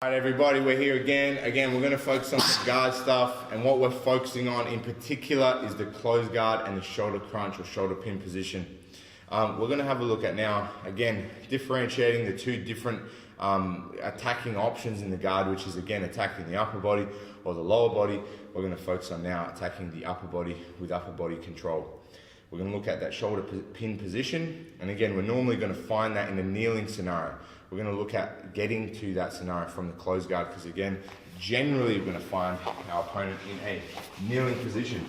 All right, everybody, we're here again. We're going to focus on some guard stuff, and what we're focusing on in particular is the close guard and the shoulder crunch or shoulder pin position. We're going to have a look at now, again, differentiating the two different attacking options in the guard, which is again attacking the upper body or the lower body. We're going to focus on now attacking the upper body with upper body control. We're going to look at that shoulder pin position, and again, we're normally going to find that in a kneeling scenario. We're going to look at getting to that scenario from the closed guard, because again, generally we're going to find our opponent in a kneeling position.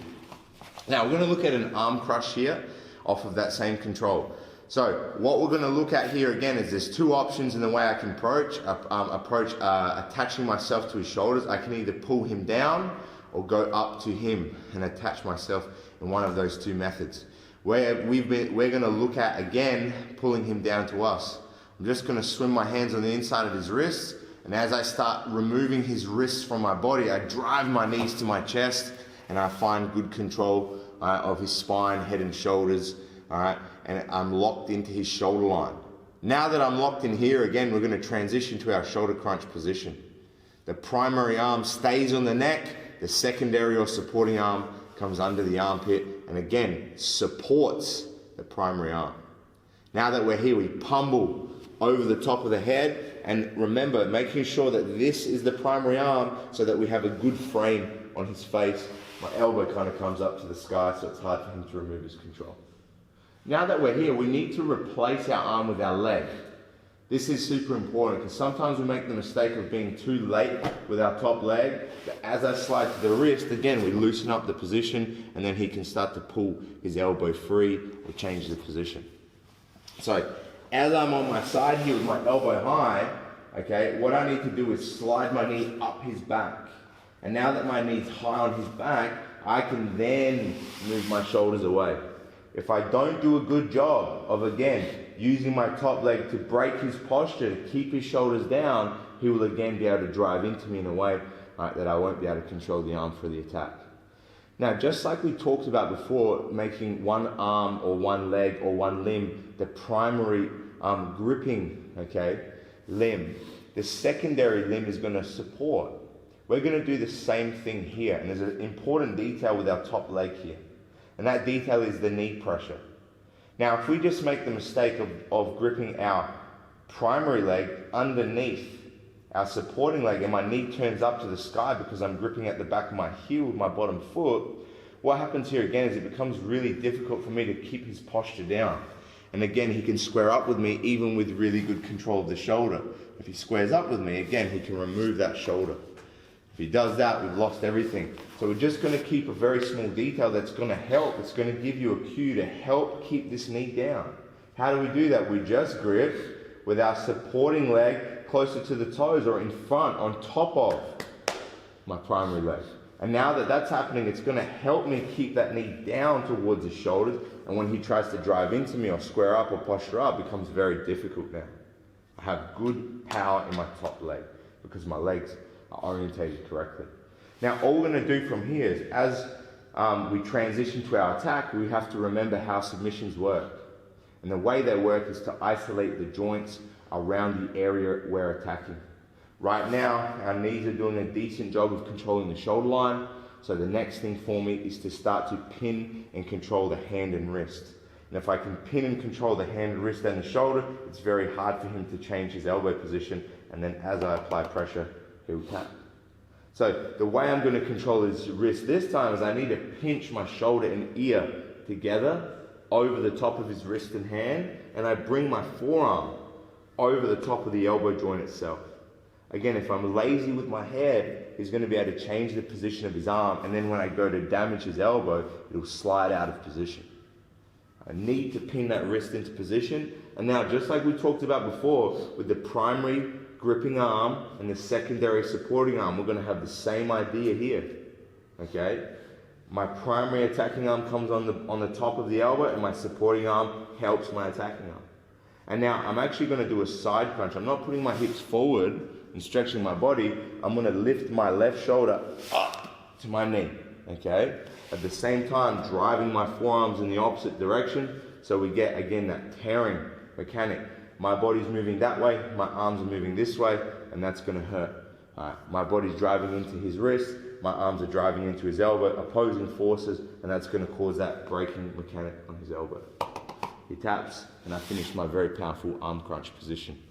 Now we're going to look at an arm crush here off of that same control. So what we're going to look at here again is there's two options in the way I can approach attaching myself to his shoulders. I can either pull him down or go up to him and attach myself in one of those two methods. We're going to look at again pulling him down to us. I'm just going to swim my hands on the inside of his wrists, and as I start removing his wrists from my body, I drive my knees to my chest, and I find good control of his spine, head and shoulders, and I'm locked into his shoulder line. Now that I'm locked in here, again, we're going to transition to our shoulder crunch position. The primary arm stays on the neck, the secondary or supporting arm comes under the armpit, and again, supports the primary arm. Now that we're here, we pummel over the top of the head, and remember, making sure that this is the primary arm so that we have a good frame on his face. My elbow kind of comes up to the sky, so it's hard for him to remove his control. Now that we're here, we need to replace our arm with our leg. This is super important, because sometimes we make the mistake of being too late with our top leg. But as I slide to the wrist, again, we loosen up the position, and then he can start to pull his elbow free or change the position. So, as I'm on my side here with my elbow high, okay, what I need to do is slide my knee up his back. And now that my knee's high on his back, I can then move my shoulders away. If I don't do a good job of, again, using my top leg to break his posture, to keep his shoulders down, he will again be able to drive into me in a way that I won't be able to control the arm for the attack. Now, just like we talked about before, making one arm or one leg or one limb the primary gripping, limb, the secondary limb is going to support. We're going to do the same thing here, and there's an important detail with our top leg here, and that detail is the knee pressure. Now, if we just make the mistake of gripping our primary leg underneath our supporting leg, and my knee turns up to the sky because I'm gripping at the back of my heel with my bottom foot, what happens here again is it becomes really difficult for me to keep his posture down. And again, he can square up with me even with really good control of the shoulder. If he squares up with me, again, he can remove that shoulder. If he does that, we've lost everything. So we're just going to keep a very small detail that's going to help. It's going to give you a cue to help keep this knee down. How do we do that? We just grip with our supporting leg closer to the toes or in front on top of my primary leg. And now that that's happening, it's going to help me keep that knee down towards his shoulders, and when he tries to drive into me or square up or posture up, it becomes very difficult now. I have good power in my top leg because my legs are orientated correctly. Now all we're going to do from here is, as we transition to our attack, we have to remember how submissions work. And the way they work is to isolate the joints around the area we're attacking. Right now, our knees are doing a decent job of controlling the shoulder line, so the next thing for me is to start to pin and control the hand and wrist. And if I can pin and control the hand, wrist, and the shoulder, it's very hard for him to change his elbow position, and then as I apply pressure, he'll tap. So the way I'm going to control his wrist this time is I need to pinch my shoulder and ear together over the top of his wrist and hand, and I bring my forearm over the top of the elbow joint itself. Again, if I'm lazy with my head, he's going to be able to change the position of his arm, and then when I go to damage his elbow, it'll slide out of position. I need to pin that wrist into position, and now just like we talked about before, with the primary gripping arm and the secondary supporting arm, we're going to have the same idea here. Okay? My primary attacking arm comes on the top of the elbow, and my supporting arm helps my attacking arm. And now I'm actually going to do a side crunch. I'm not putting my hips forward and stretching my body. I'm going to lift my left shoulder up to my knee, okay? At the same time, driving my forearms in the opposite direction, so we get, again, that tearing mechanic My body's moving that way, my arms are moving this way, and that's gonna hurt. My body's driving into his wrist, my arms are driving into his elbow, opposing forces, and that's gonna cause that braking mechanic on his elbow. He taps, and I finish my very powerful arm crunch position.